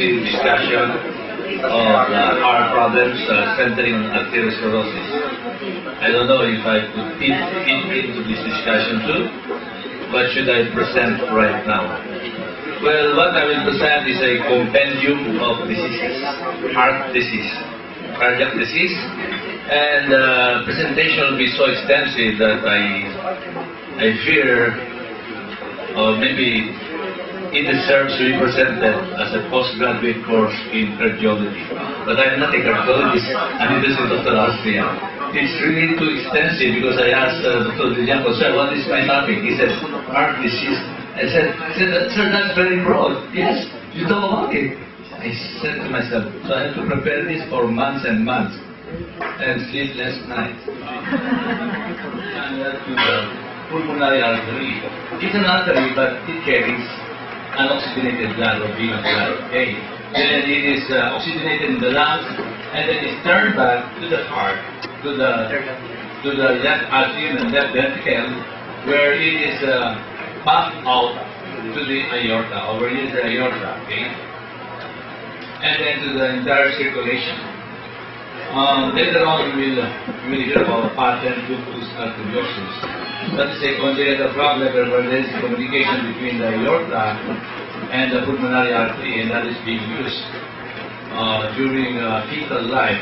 extensive discussion of heart problems centering on arteriosclerosis. I don't know if I could fit into this discussion too. What should I present right now? Well, what I will present is a compendium of diseases, heart disease, cardiac disease, and the presentation will be so extensive that I fear maybe it deserves to be presented as a postgraduate course in cardiology. But I'm not a cardiologist, I'm interested in Dr. Austria. It's really too extensive because I asked Dr. Dillianco, sir, what is my topic? He said, heart disease. I said, sir, that's very broad. Yes, you talk about it. I said to myself, so I have to prepare this for months and months and sleepless nights. And to the pulmonary artery. It's an artery, but it carries unoxygenated blood or venous blood. Okay. Then it is oxygenated in the lungs, and then it's turned back to the heart, to the left atrium and left ventricle, where it is pumped out to the aorta, over here is the aorta, okay? And then to the entire circulation. Later on we will hear about patent lupus arteriosus. That is a congenital problem where there is communication between the aorta and the pulmonary artery, and that is being used during fetal life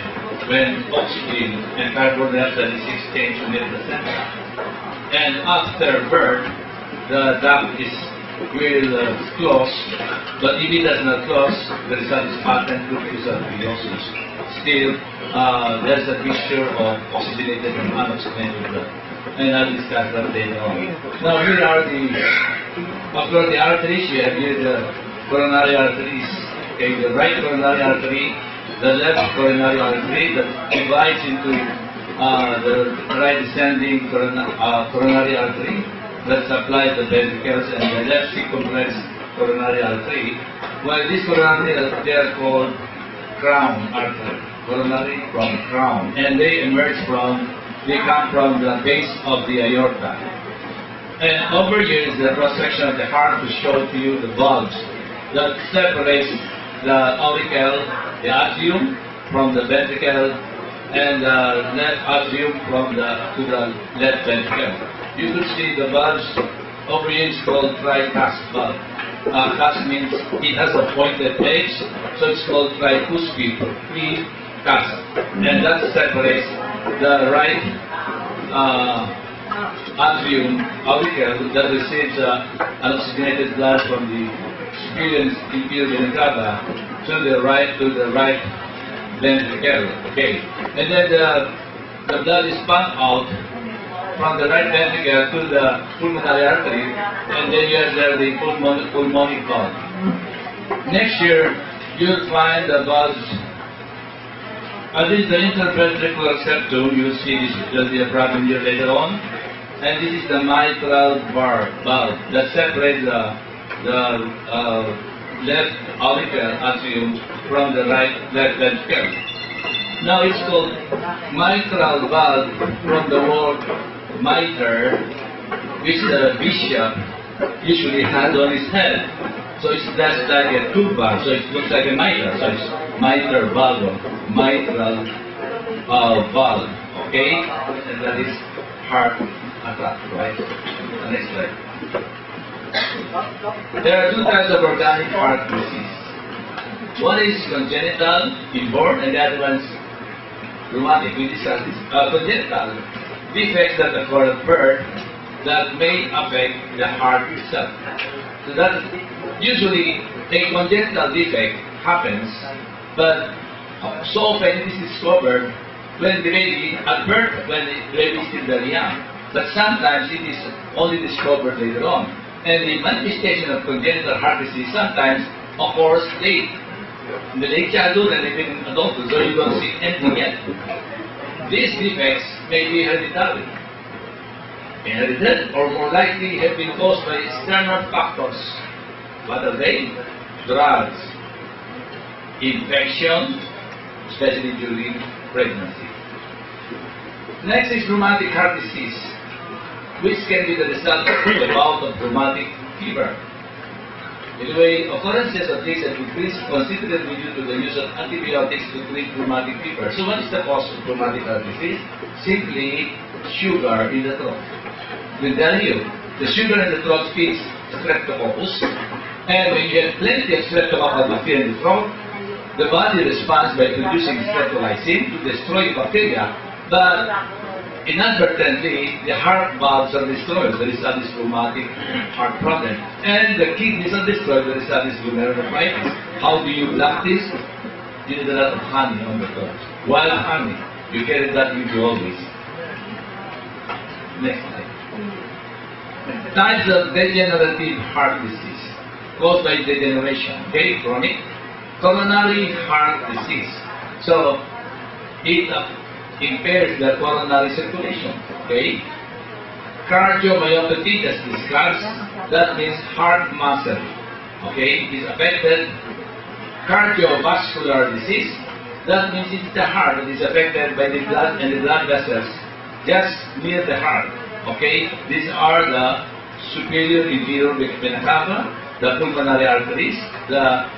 when oxygen and carbon dioxide is exchanged near the center. And after birth, the duct will close, but if it does not close, the result is patent lupus arteriosus. Still, there's a mixture of oxygenated and unoxygenated blood. And I'll discuss that later on. Now here are the arteries. You have here the coronary arteries. Okay, the right coronary artery, the left coronary artery that divides into the right descending coronary artery that supplies the ventricles, and the left circumflex coronary artery. While these coronary arteries, they are called crown artery, coronary from crown, and they come from the base of the aorta. And over here is the cross-section of the heart to show to you the valves that separates the auricle, the atrium, from the ventricle, and the left atrium to the left ventricle. You could see the valves over here is called tricast valve. Cast means it has a pointed edge, so it's called tricuspid cast, and that separates the right atrium auricle that receives unoxygenated blood from the superior and inferior vena cava to the right ventricle. Okay, and then the blood is pumped out from the right ventricle to the pulmonary artery, and then you have there the pulmonic valve. Next year, you'll find the valves. This is the interventricular septum. You'll see this. There'll be a problem here later on. And this is the mitral valve that separates the left auricle atrium from the left ventricle. Now it's called mitral valve from the word mitre, which the bishop usually has on his head. So it's just like a tube valve, so it looks like a mitre. So it's mitral valve, mitral valve, okay? And that is heart attack, right? Next slide. There are two types of organic heart disease. One is congenital, inborn, and the other one is rheumatic. We discussed this. Congenital defects that occur at birth that may affect the heart itself. So that usually a congenital defect happens, but so often it is discovered when the baby at birth, when the baby is still very young. But sometimes it is only discovered later on. And the manifestation of congenital heart disease sometimes occurs late, in the late childhood and even in adulthood, so you don't see anything yet. These defects may be hereditary, inherited, or more likely have been caused by external factors. What are they? Drugs, infection, especially during pregnancy. Next is rheumatic heart disease, which can be the result of a bout of rheumatic fever. Anyway, occurrences of this have increased considerably due to the use of antibiotics to treat rheumatic fever. So what is the cause of rheumatic heart disease? Simply sugar in the throat. We'll tell you, the sugar in the throat feeds streptococcus, and when you have plenty of streptococcus bacteria in the throat, the body responds by producing streptolysin to destroy bacteria, but inadvertently, the heart valves are destroyed. There is this rheumatic heart problem. And the kidneys are destroyed. There is this glomerulonephritis. How do you block this? You need a lot of honey on the throat. Wild honey. You carry that with you always. Next slide. Types of degenerative heart disease caused by degeneration. Okay, chronic. Coronary heart disease. So, it impairs the coronary circulation. Okay? Cardiomyopathy, just discussed, that means heart muscle. Okay? Is affected. Cardiovascular disease, that means it's the heart that is affected by the blood and the blood vessels just near the heart. Okay? These are the superior inferior vena cava, the pulmonary arteries, the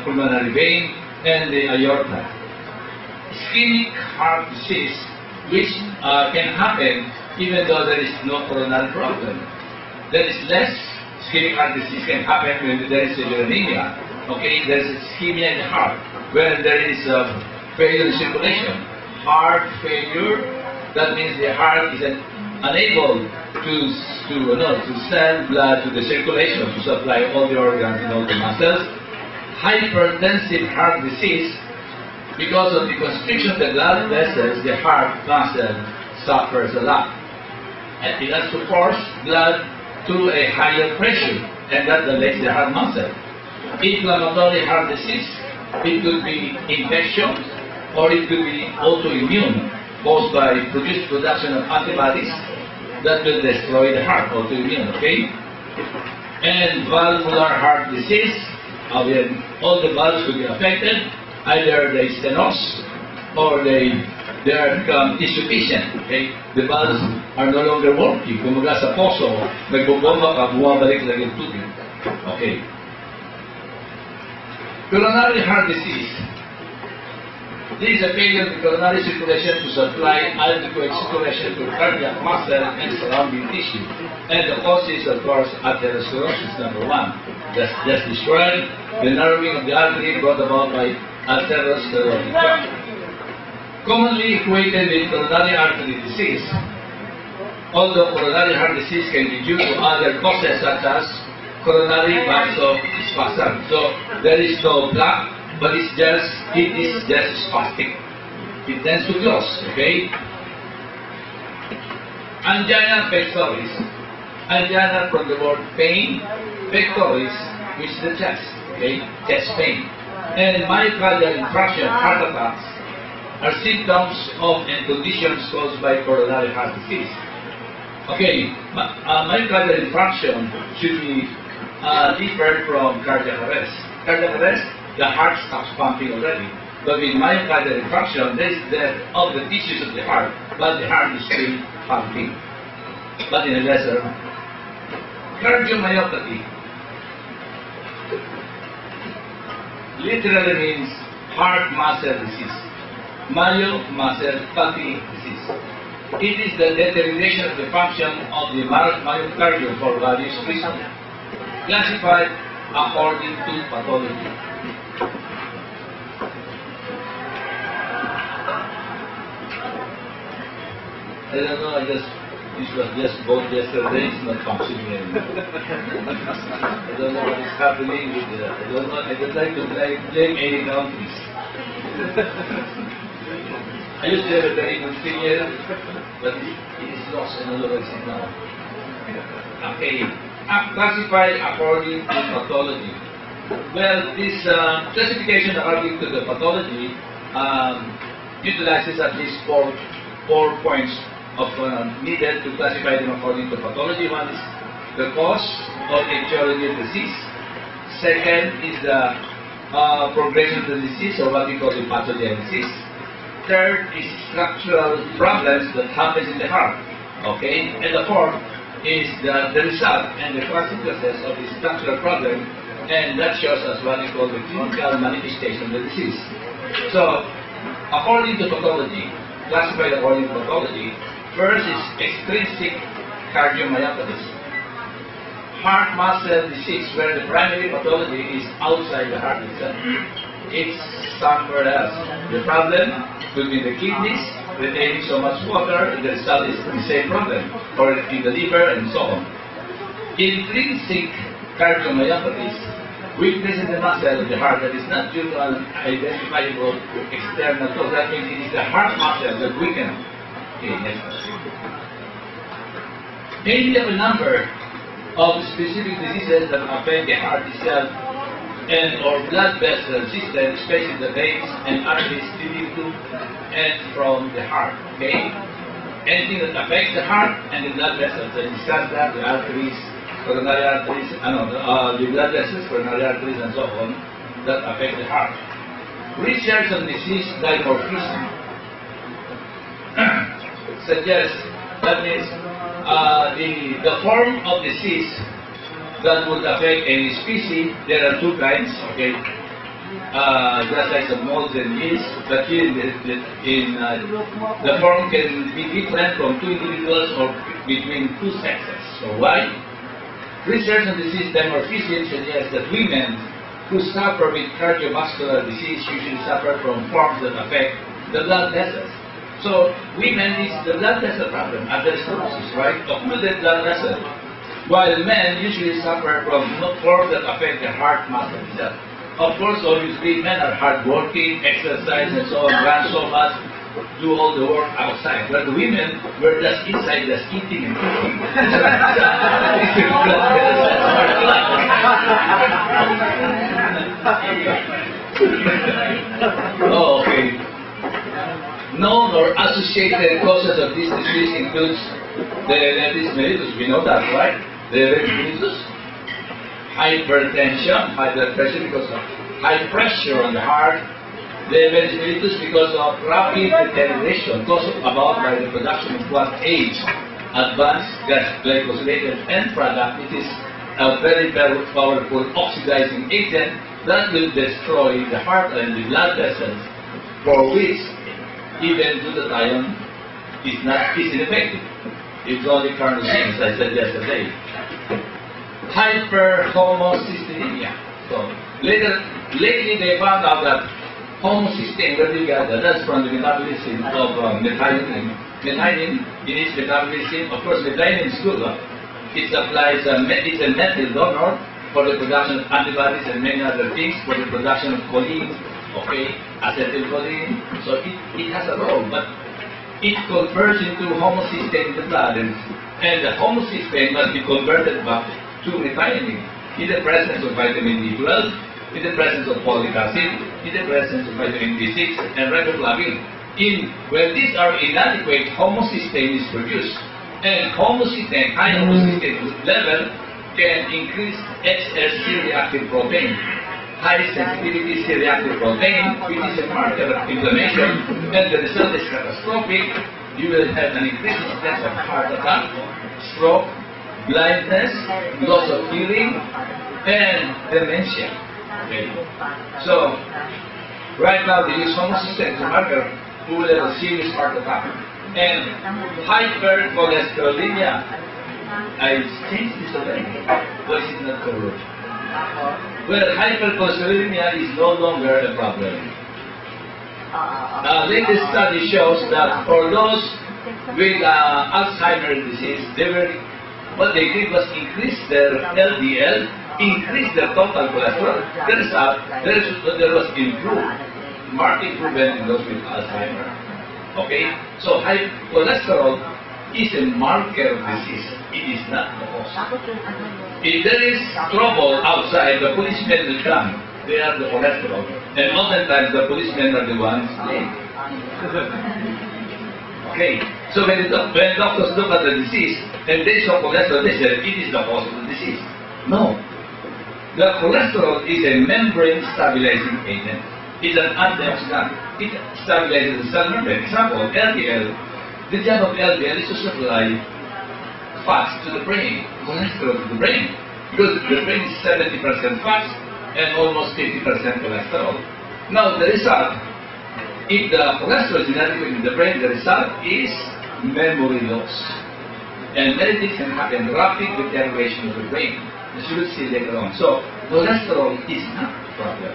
pulmonary vein, and the aorta. Ischemic heart disease, which can happen even though there is no coronary problem. There is less ischemic heart disease can happen when there is severe anemia. Okay, there is ischemia in the heart, when there is failure in circulation. Heart failure, that means the heart is unable to send blood to the circulation to supply all the organs and all the muscles. Hypertensive heart disease, because of the constriction of the blood vessels, the heart muscle suffers a lot. And it has to force blood to a higher pressure, and that delays the heart muscle. Inflammatory heart disease, it could be infection, or it could be autoimmune, caused by production of antibodies that will destroy the heart, autoimmune, okay? And valvular heart disease, all the valves could be affected. Either they stenoze or they are become insufficient. Okay? The valves are no longer working. Kumaga sa poso, nagbobomba ka, bumabalik lang yung tubig. Okay. Coronary heart disease. This is a failure of the coronary circulation to supply adequate circulation to cardiac muscle and surrounding tissue. And the cause is, of course, atherosclerosis, number one. Just described, the narrowing of the artery brought about by atherosclerotic plaque. Commonly equated with coronary artery disease, although coronary heart disease can be due to other causes such as coronary vasospasm. So there is no plaque, but it is just spastic. It tends to close, okay? Angina pectoris. Angina from the word pain, pectoris, which is the chest, okay? Chest pain. And myocardial infarction, heart attacks, are symptoms of and conditions caused by coronary heart disease. Okay, myocardial infarction should be different from cardiac arrest. Cardiac arrest, the heart stops pumping already. But with myocardial infarction, there is death of the tissues of the heart, but the heart is still pumping, but in a lesser amount. Cardiomyopathy literally means heart muscle disease. Myo muscle fatty disease. It is the deterioration of the function of the myocardium for various reasons, classified according to pathology. I don't know, this was just bought yesterday, it's not functioning anymore. I don't know what is happening with it. I don't like to blame any countries. I used to have a very good figure, but it is lost and otherwise it's now. Okay, classified according to pathology. Well, this classification according to the pathology utilizes at least four points of needed to classify them according to pathology. One is the cause or etiology of disease. Second is the progression of the disease, or what we call the pathogenesis. Third is structural problems that happens in the heart. Okay, and the fourth is the result and the consequences of the structural problem And that shows us what we call the clinical manifestation of the disease. So, according to pathology, classified according to pathology, first is extrinsic cardiomyopathy, heart muscle disease, where the primary pathology is outside the heart itself. It's somewhere else. The problem could be the kidneys retaining so much water, and the result is the same problem, or in the liver and so on. Intrinsic cardiomyopathies, weakness in the muscle of the heart that is not due to an identifiable external cause. That means it is the heart muscle that weakens. Okay, next. Maybe have a number of specific diseases that affect the heart itself and or blood vessel system, especially the veins and arteries leading to and from the heart. Okay? Anything that affects the heart and the blood vessels, the discussed the arteries, coronary arteries, the blood vessels, coronary arteries, and so on, that affect the heart. Research on disease dimorphism suggests that means the form of disease that would affect any species. There are two kinds, okay? Just like the molds and yeast, but here the form can be different from two individuals or between two sexes. So why? Research on disease dimorphism suggests that women who suffer with cardiovascular disease usually suffer from forms that affect the blood vessels. So women is the blood vessel problem, atherosclerosis, right? Occluded blood vessel. While men usually suffer from forms that affect the heart muscle itself. Of course, obviously, men are hardworking, exercise and so on, run so much, do all the work outside. But the women were just inside, just eating and cooking. Oh, okay. Known or associated causes of this disease includes the diabetes mellitus. We know that, right? The diabetes, hypertension, high blood pressure because of high pressure on the heart, diabetes mellitus because of rapid deterioration caused about by the production of what age? Advanced glycosylated end product. It is a very, very powerful oxidizing agent that will destroy the heart and the blood vessels, for which even glutathione is ineffective. It's only carnosine, as I said yesterday. Hyperhomocysteine. So lately they found out that homocysteine, where they got that, that's from the metabolism of methionine. Methionine, in its metabolism, of course, methionine is good. It supplies, it's a methyl donor for the production of antibodies and many other things, for the production of choline, okay, acetylcholine. So it has a role, but it converts into homocysteine in the blood, and the homocysteine must be converted back to methionine in the presence of vitamin B12, in the presence of folic acid, in the presence of vitamin B6 and riboflavin. When these are inadequate, homocysteine is produced, and homocysteine, high homocysteine level can increase HSC reactive protein, high sensitivity C-reactive protein, which is a marker of inflammation, and the result is catastrophic. You will have an increased incidence of heart attack, stroke, blindness, loss of hearing, and dementia. Okay. So, right now they use homocysteine as a marker who will have a serious heart attack. And hypercholesterolemia. I changed this already. Why is it not correct? Well, hypercholesterolemia is no longer a problem. Latest study shows that for those with Alzheimer's disease, what they did was increase their LDL, increase their total cholesterol. There was marked improvement in those with Alzheimer's. Okay, so high cholesterol is a marker of disease. It is not the cause. If there is trouble outside, the policemen will come. They are the cholesterol. And oftentimes the policemen are the ones named. Okay, so when doctors look at the disease and they saw cholesterol, they say it is the cause of the disease. No. The cholesterol is a membrane stabilizing agent. It's an antioxidant. It stabilizes the cell membrane. Example, LDL. The job of LDL is to supply fats to the brain, cholesterol to the brain. because the brain is 70% fat and almost 50% cholesterol. Now the result, if the cholesterol is inadequate in the brain, the result is memory loss. And many things can happen, rapid deterioration of the brain, as you will see later on. So cholesterol is not a problem.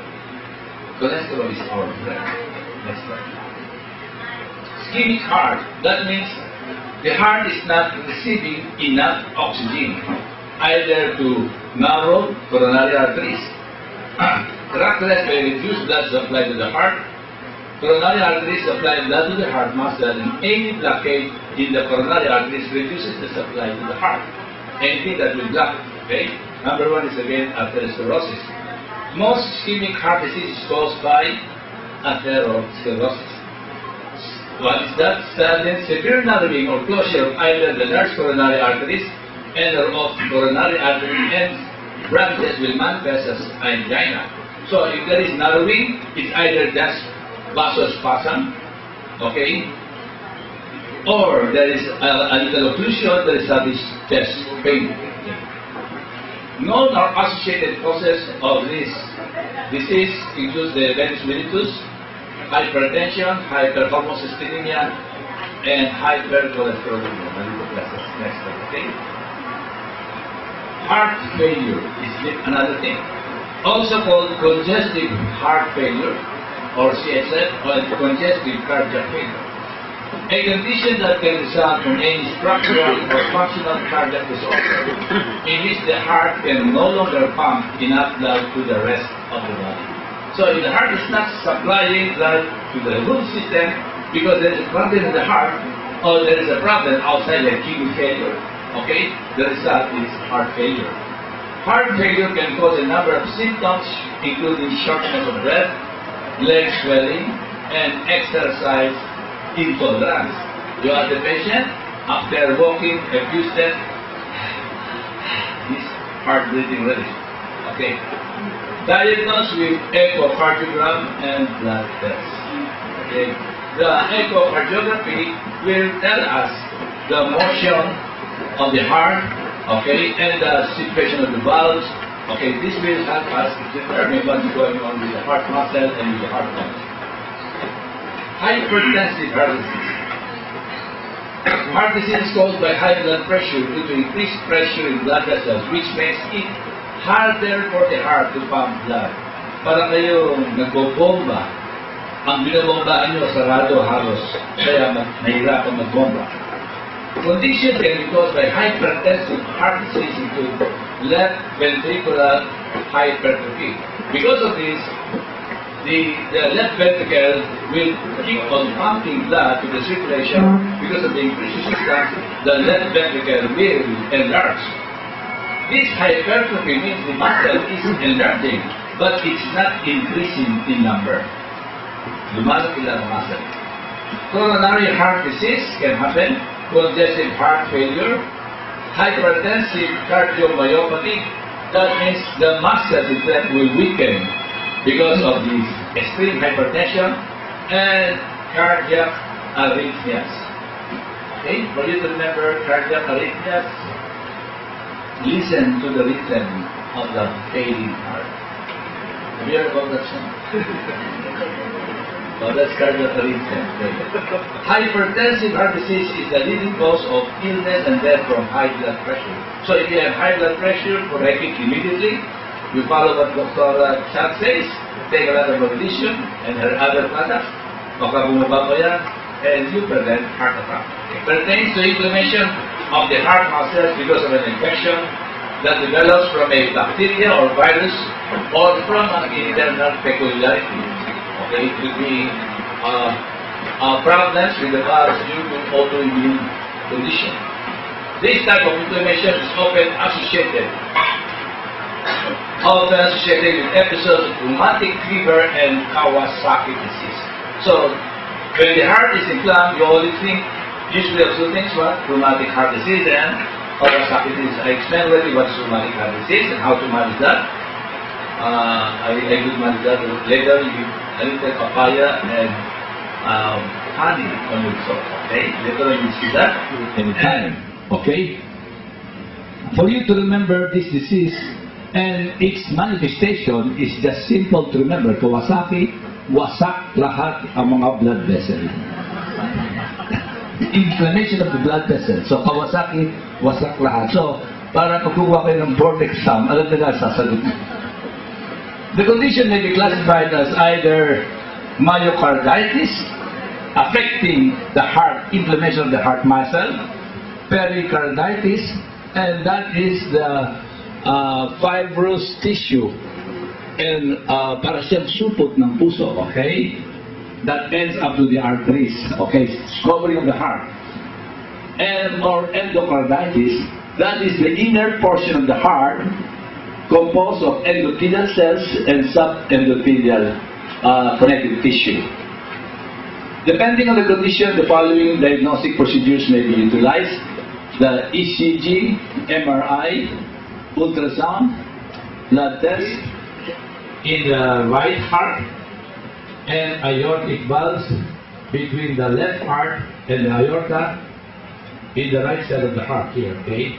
Cholesterol is our friend. Next slide. Ischemic heart, that means the heart is not receiving enough oxygen, either to narrow coronary arteries. Characterized by reduced blood supply to the heart, coronary arteries supply blood to the heart muscle, and any blockade in the coronary arteries reduces the supply to the heart. Anything that will block, okay? Number one is again atherosclerosis. Most ischemic heart disease is caused by atherosclerosis. What is that? Sudden severe narrowing or closure of either the large coronary arteries and or of coronary artery ends branches will manifest as angina. So if there is narrowing, it's either just vasospasm, okay, or there is a little occlusion, there is a chest pain. Known or associated causes of this disease includes the venous mellitus, hypertension, hyperhomocystinemia, and hypercholesterolemia. Next slide, okay? Heart failure is another thing. Also called congestive heart failure, or CHF, or congestive cardiac failure. A condition that can result from any structural or functional cardiac disorder in which the heart can no longer pump enough blood to the rest of the body. So if the heart is not supplying blood to the lymph system because there is a problem in the heart, or there is a problem outside the kidney failure, okay, the result is heart failure. Heart failure can cause a number of symptoms, including shortness of breath, leg swelling, and exercise intolerance. You are the patient, after walking a few steps, this heart breathing ready. Okay. Diagnosed with echocardiogram and blood tests. Okay. The echocardiography will tell us the motion of the heart, okay, and the situation of the valves. Okay, this will help us determine what is going on with the heart muscle and with the heart valve. Hypertensive heart disease. Heart disease is caused by high blood pressure due to increased pressure in blood vessels, which makes it harder for the heart to pump blood. Parang kayong nagbobomba. Ang binabombahan nyo sarado halos, kaya nahirapan magbomba. Conditions can be caused by hypertensive heart disease include left ventricular hypertrophy. Because of this, the left ventricle will keep on pumping blood to the circulation. Because of the increased resistance, the left ventricle will enlarge. This hypertrophy means the muscle is enlarging, but it's not increasing in number. Lumalaki lang ang muscle. Coronary heart disease can happen, congestive heart failure, hypertensive cardiomyopathy. That means the muscle will weaken because of the extreme hypertension, and cardiac arrhythmias. Okay, for you to remember cardiac arrhythmias, listen to the rhythm of the failing heart. Have you heard about that song? Oh, that's cardiac arrhythmia. Hypertensive heart disease is the leading cause of illness and death from high blood pressure. So if you have high blood pressure, correct it immediately. You follow what Dr. Chad says, take a lot of magnesium and her other products, baka bumaba pa yan, and you prevent heart attack. It pertains to inflammation of the heart muscles because of an infection that develops from a bacteria or virus or from an internal peculiarity. Okay, it could be problems with the valves due to autoimmune condition. This type of inflammation is often associated with episodes of rheumatic fever and Kawasaki disease. So, when the heart is inflamed, you only think usually of two things: what? Rheumatic heart disease and Kawasaki disease. I explained already what is rheumatic heart disease and how to manage that. I will manage that later. You a little papaya and honey on your soap. Okay, later on you see that anytime. Okay. for you to remember this disease, and its manifestation is just simple to remember. Kawasaki, wasak lahat ang mga blood vessel. Inflammation of the blood vessel. So Kawasaki, wasak lahat. So, para pagkukuha kayo ng board exam, alam na sasagot. The condition may be classified as either myocarditis, affecting the heart, inflammation of the heart muscle, pericarditis, and that is the fibrous tissue and para siyang supot ng puso, okay? That ends up to the arteries, okay? Covering of the heart. And or endocarditis, that is the inner portion of the heart composed of endothelial cells and subendothelial connective tissue. Depending on the condition, the following diagnostic procedures may be utilized: the ECG, MRI, ultrasound, blood test in the right heart, and aortic valves between the left heart and the aorta in the right side of the heart here, okay?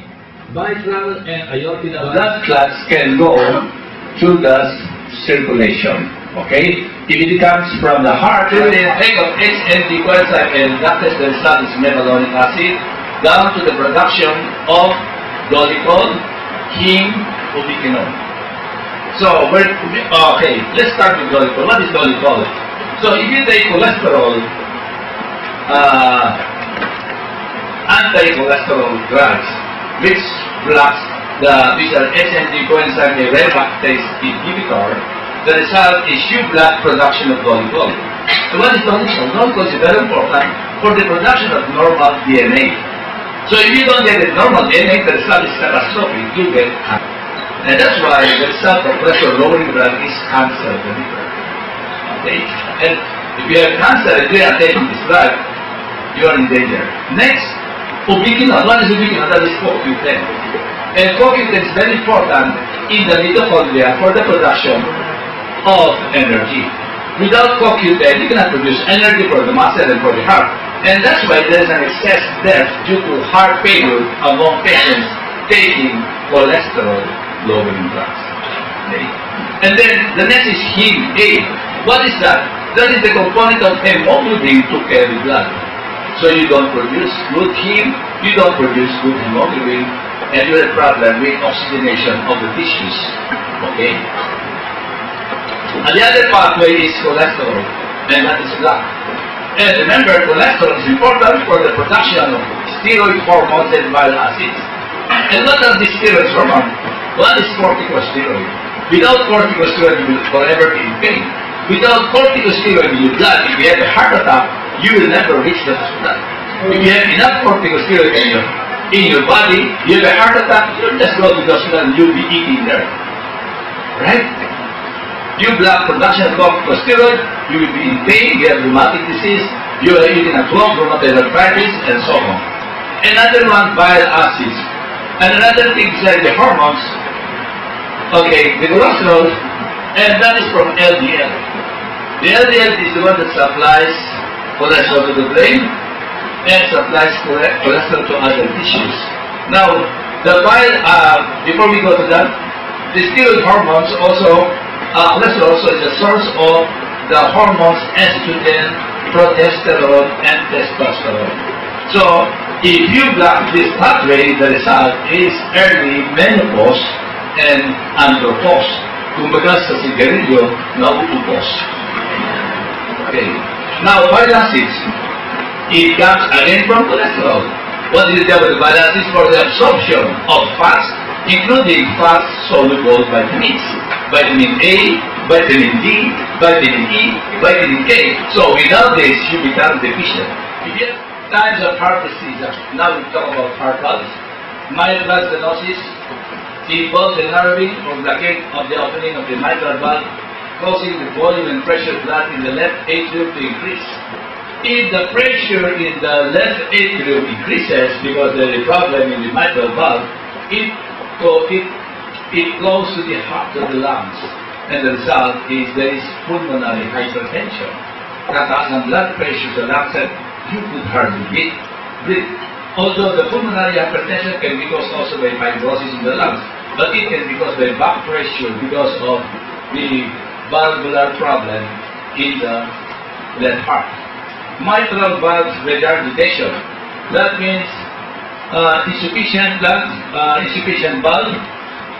Mitral and aortic blood clots can go through the circulation, okay? If it comes from the heart, the effect of HNG coenzyme and lactate the result is mevalonic acid down to the production of dolicol, heme, ubiquinol. So, okay, let's start with dolicol. What is dolicol? So, if you take cholesterol, anti-cholesterol drugs, which blocks these are SNG coenzyme reductase inhibitor, the result is you block production of dolicol. So, what is dolicol? Dolicol is very important for the production of normal DNA. So, if you don't get the normal DNA, the result is catastrophic. You get cancer. And that's why the result of cholesterol lowering drug is cancer of the liver. Okay? And if you have cancer and you are taking this drug, you are in danger. Next, ubiquinol. What is ubiquinol? That is CoQ10. And CoQ10 is very important in the mitochondria for the production of energy. Without CoQ10, you cannot produce energy for the muscle and for the heart. And that's why there is an excess death due to heart failure among patients taking cholesterol-lowering drugs. Okay? And then the next is heme A. What is that? That is the component of hemoglobin to carry blood. So you don't produce good heme, you don't produce good hemoglobin, and you have a problem with oxygenation of the tissues. Okay? And the other pathway is cholesterol, and that is black. And remember, cholesterol is important for the production of steroid hormones and bile acids. And what are these steroid hormones? One is corticosteroid. Without corticosteroid, you will forever be in pain. Without corticosteroid in your blood, if you have a heart attack, you will never reach the hospital. If you have enough corticosteroid in your body, you have a heart attack, you'll just go to the hospital and you'll be eating there. Right? You block production of corticosteroid, you will be in pain, you have rheumatic disease, you are eating at home, rheumatoid arthritis, and so on. Another one, bile acids. And another thing besides the hormones, okay, the cholesterol, and that is from LDL. The LDL is the one that supplies cholesterol to the brain and supplies cholesterol to other tissues. Now, the bile, before we go to that, the steroid hormones also, cholesterol also is a source of the hormones estrogen, progesterone, and testosterone. So, if you block this pathway, the result is early menopause and andropause. Kumbaga sa sigarilyo, nauupos. Okay. Now, bile acids, it comes again from cholesterol. What is it with the bile acids? For the absorption of fats, including fat-soluble vitamins. Vitamin A, vitamin D, vitamin E, vitamin K. So, without this, you become deficient. If you have types of heart disease, now we talk about heart valves. Mitral stenosis involves the narrowing or blockade of the opening of the mitral valve, causing the volume and pressure blood in the left atrium to increase. If the pressure in the left atrium increases because there is a problem in the mitral valve, it goes to the heart, to the lungs, and the result is there is pulmonary hypertension. Kataas ng blood pressure sa lungs, you could hardly breathe. Although the pulmonary hypertension can be caused also by fibrosis in the lungs, but it can be caused by back pressure because of the valvular problem in the left heart. Mitral valve regurgitation. That means insufficient valve.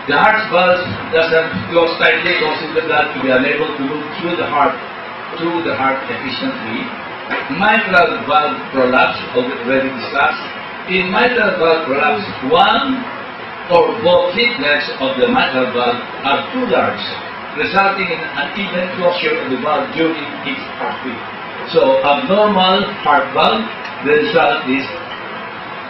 The heart valve doesn't close tightly, causing the blood to be unable to move through the heart efficiently. Mitral valve prolapse, already discussed. In mitral valve prolapse, one or both leaflets of the mitral valve are too large, resulting in uneven closure of the valve during its heartbeat. So, abnormal heart valve, the result is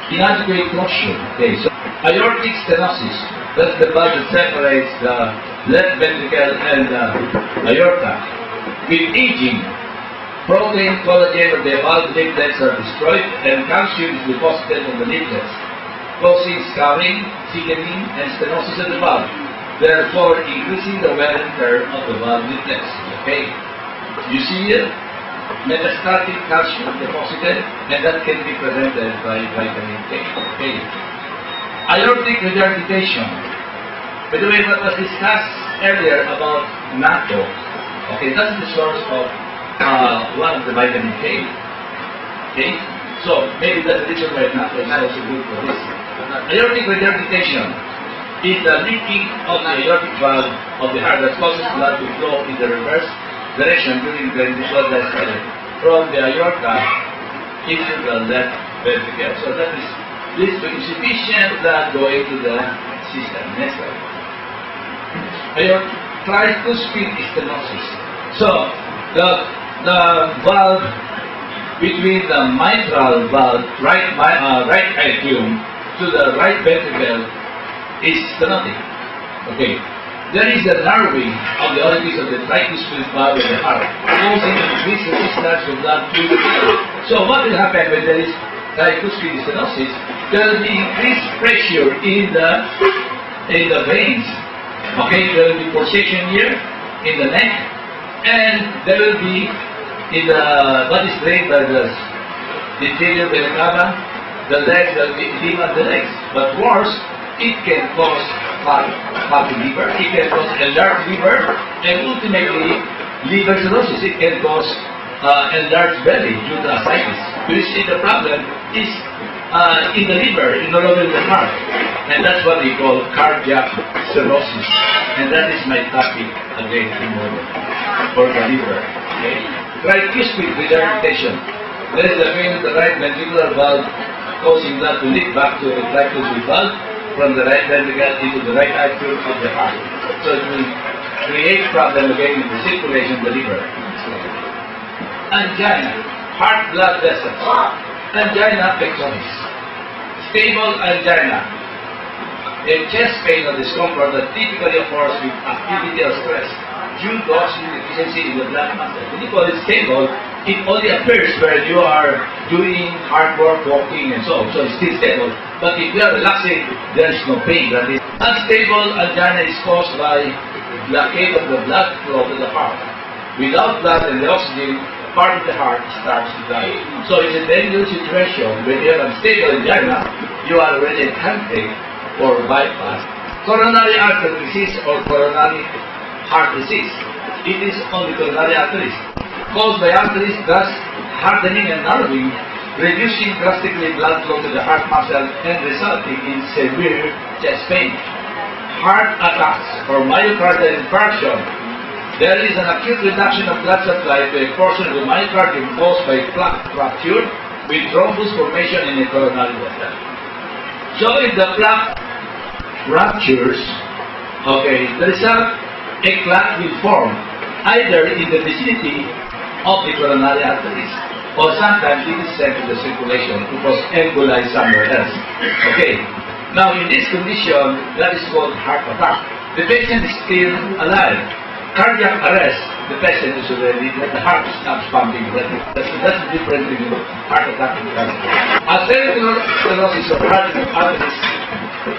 inadequate closure. Okay, so aortic stenosis, that's the valve that separates the left ventricle and the aorta. With aging, protein, collagen of the valve leaflets are destroyed and calcium is deposited on the leaflets, causing scarring, thickening, and stenosis of the valve, therefore increasing the wear and tear of the valve leaflets. Okay, you see here, metastatic calcium deposited, and that can be prevented by vitamin K. Okay. Aortic regurgitation. By the way, what was discussed earlier about natto, okay, that's the source of one of the vitamin K. Okay, so maybe that's the reason why natto is also good for this. Aortic regurgitation is the leaking of the aortic valve of the heart that causes blood to flow in the reverse direction during the blood vessel from the aorta into the left ventricle. So that leads to insufficient blood going to the system. Next slide. Tricuspid stenosis. So the valve between the mitral valve, right atrium, to the right ventricle is stenotic. Okay. There is a narrowing of the orifice of the tricuspid valve of the heart, causing increased resistance to blood through the valve. So what will happen when there is tricuspid stenosis? There will be increased pressure in the veins. Okay, there will be pulsation here in the neck, and there will be in the what is drained by the inferior vena cava, the legs, there will be edema of the legs. But worse, it can cause fatty liver, it can cause enlarged liver, and ultimately liver cirrhosis. It can cause enlarged belly due to ascites. You see, the problem is in the liver, no longer in the heart, and that's what we call cardiac cirrhosis. And that is my topic again tomorrow for the liver. Okay, tricuspid regurgitation. There is a vein in the right ventricular valve causing blood to leak back to the tricuspid valve from the right ventricle into the right atrium of the heart. So it will create problem again in the circulation of the liver. Angina, heart blood vessels. Angina pectoris. Stable angina. A chest pain or discomfort that typically occurs with activity or stress due to oxygen deficiency in the blood muscle. When you call it stable, it only appears when you are doing hard work, walking and so on. So it's still stable. But if you are relaxing, there is no pain. That is, unstable angina is caused by blockade of the blood flow to the heart. Without blood and the oxygen, part of the heart starts to die. So it's a dangerous situation. When you have unstable angina, you are already a candidate for bypass. Coronary artery disease or coronary heart disease. It is on the coronary arteries. Caused by arteries, thus hardening and narrowing, reducing drastically blood flow to the heart muscle and resulting in severe chest pain. Heart attacks or myocardial infarction. There is an acute reduction of blood supply to a portion of the myocardium caused by plaque fracture with thrombus formation in the coronary vessel. So if the plaque ruptures, okay, the result, a clot will form either in the vicinity of the coronary arteries or sometimes it is sent to the circulation to cause emboli somewhere else. Okay, now in this condition, that is called heart attack. The patient is still alive. Cardiac arrest, the patient is already, the heart stops pumping already. That's the difference between heart attack and cardiac arrest. Arterial stenosis or heart arteries,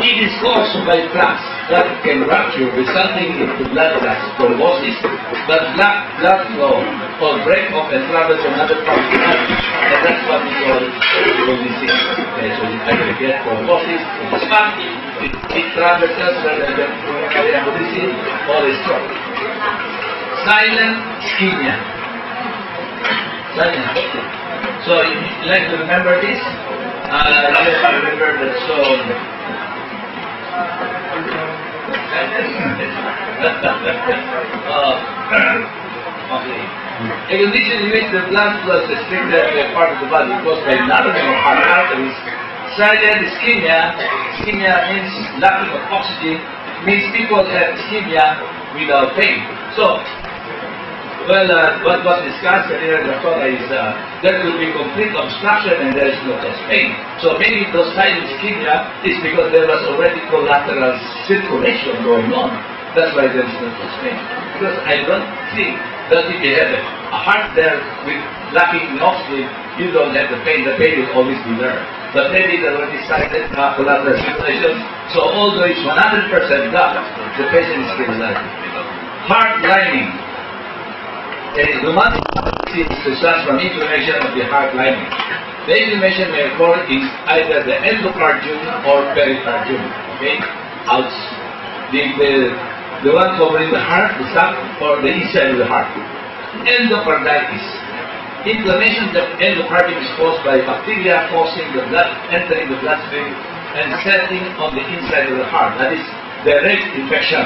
it is caused by plaques that can rupture, resulting in blood clots, thrombosis, but blood flow or break off and travel to another part of the body. And that's what we call cerebral disease. Okay, so you either get thrombosis, it's fat, it travels elsewhere than the coronary disease, or a stroke. Silent ischemia. Silent. So you like to remember this? Let's remember that song. Okay. A condition in which the blood flow is restricted to a part of the body caused by narrowing of heart arteries. Silent ischemia. Ischemia means lacking of oxygen. Means people have ischemia without pain. So, well, what was discussed earlier in the talk is there could be complete obstruction and there is no chest pain. So maybe those silent ischemia is because there was already collateral circulation going on. That's why there is no chest pain. Because I don't think that if you have a heart there with lacking in oxygen, you don't have the pain. The pain will always be there. But maybe there already silent collateral circulation. So although it's 100% blocked, the patient is still alive. Heart lining. A rheumatic disease results from inflammation of the heart lining. The inflammation may occur in either the endocardium or pericardium. Okay? Out. The one covering the heart, the sac, or the inside of the heart. Endocarditis. Inflammation of the endocardium is caused by bacteria causing the blood entering the bloodstream and settling on the inside of the heart. That is direct infection.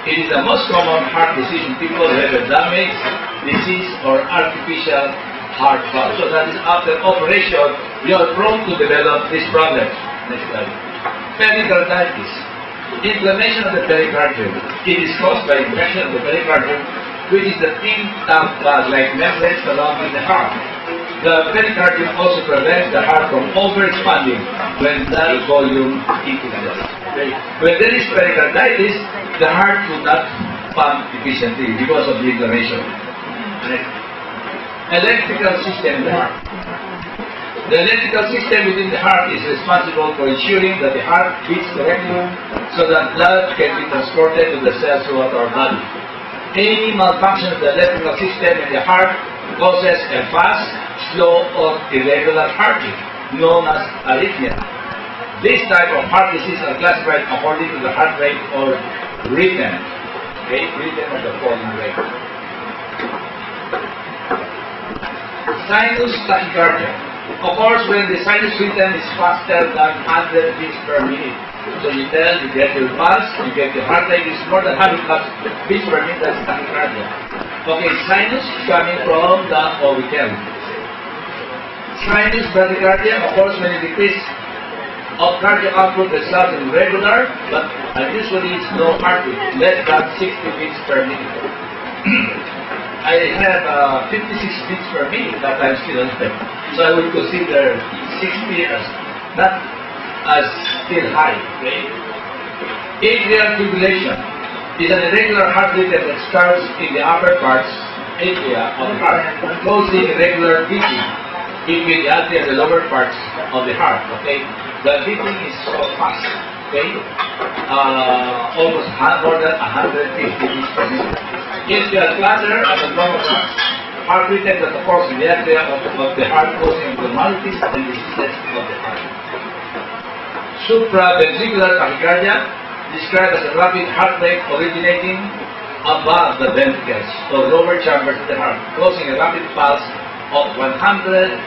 It is the most common heart disease in people who have a damaged, disease, or artificial heart valve. So that is after operation, you are prone to develop this problem. Next slide. Pericarditis. Inflammation of the pericardium. It is caused by infection of the pericardium, which is the thin, tough like membrane surrounding the heart. The pericardium also prevents the heart from over-expanding when blood volume increases. When there is pericarditis, the heart will not pump efficiently because of the inflammation. Electrical system in the heart. The electrical system within the heart is responsible for ensuring that the heart beats correctly so that blood can be transported to the cells throughout our body. Any malfunction of the electrical system in the heart causes a fast, slow, or irregular heartbeat, known as arrhythmia. This type of heart disease are classified according to the heart rate or rhythm. Okay, rhythm of the falling rate. Sinus tachycardia occurs when the sinus rhythm is faster than 100 beats per minute. So you get your pulse, you get your heart rate is more than 100 beats per minute, that's tachycardia. Okay, sinus coming from the auricle. Sinus bradycardia occurs when a decrease of cardiac output results in regular but unusually slow heartbeat, less than 60 beats per minute. I have 56 beats per minute, but I'm still alive. So I would consider 60 as not as still high. Okay? Atrial fibrillation is an irregular heart rhythm that starts in the upper parts, atria of the heart, causing irregular beating between the atria and the lower parts of the heart. Okay? The beating is so fast, okay? Almost more than 150 beats per minute. Atrial flutter at the normal heart rhythm that occurs in the atria of the heart causing abnormalities and diseases of the heart. Supraventricular tachycardia, described as a rapid heart rate originating above the ventricles or lower chambers of the heart, causing a rapid pulse of 140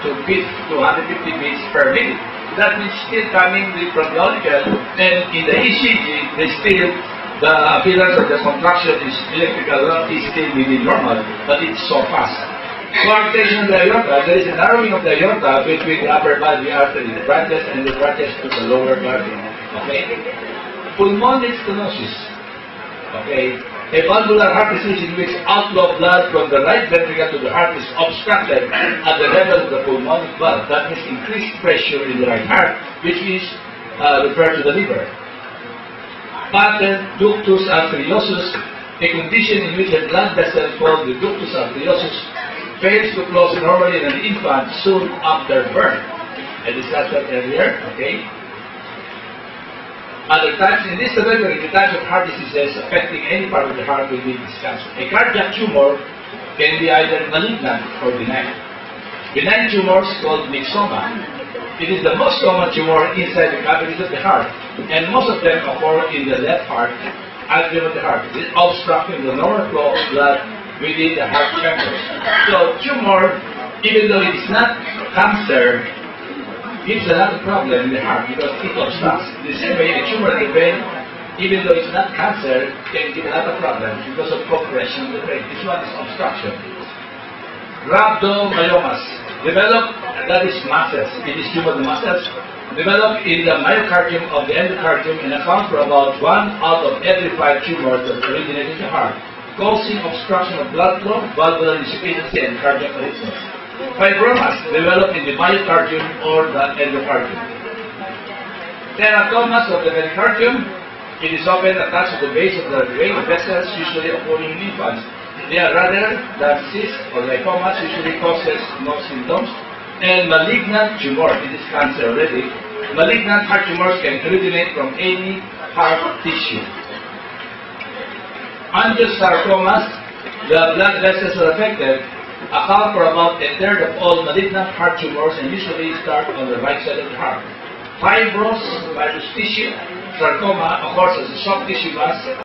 to 250 beats per minute. That means still coming from the auricle, and in the ECG, the appearance of the contraction is electrical is still within normal, but it's so fast. Coarctation of the aorta, there is a narrowing of the aorta between the upper body artery, the branches, and the branches to the lower body. Okay? Pulmonary stenosis. Okay? A valvular heart disease in which outflow of blood from the right ventricle to the heart is obstructed at the level of the pulmonic valve. That means increased pressure in the right heart, which is referred to the liver. Patent ductus arteriosus, a condition in which a blood vessel called the ductus arteriosus fails to close normally in an infant soon after birth. I discussed that earlier, okay? Other types, in this category, the types of heart diseases affecting any part of the heart will be discussed. A cardiac tumor can be either malignant or benign. Benign tumors called myxoma. It is the most common tumor inside the cavities of the heart, and most of them occur in the left heart, atrium of the heart. It is obstructing the normal flow of blood within the heart chambers. So tumor, even though it is not cancer, gives a lot of problem in the heart because it obstructs. The same way a tumor in the brain, even though it's not cancer, can give a lot of problems because of compression of the brain. This one is obstruction. Rhabdomyomas develop, that is masses, it is tumor muscles, develop in the myocardium of the endocardium and account for about 1 out of every 5 tumors that originate in the heart, causing obstruction of blood flow, valvular insufficiency, and cardiac arrhythmias. Fibromas develop in the myocardium or the endocardium. Teratomas of the pericardium, it is often attached to the base of the vein vessels, usually occurring in infants. They are rather than cysts or lipomas, usually causes no symptoms. And malignant tumor, it is cancer already. Malignant heart tumors can originate from any heart tissue. Angiosarcomas, the blood vessels are affected, account for about a third of all malignant heart tumors and usually start on the right side of the heart. Fibrous tissue sarcoma occurs as a soft tissue mass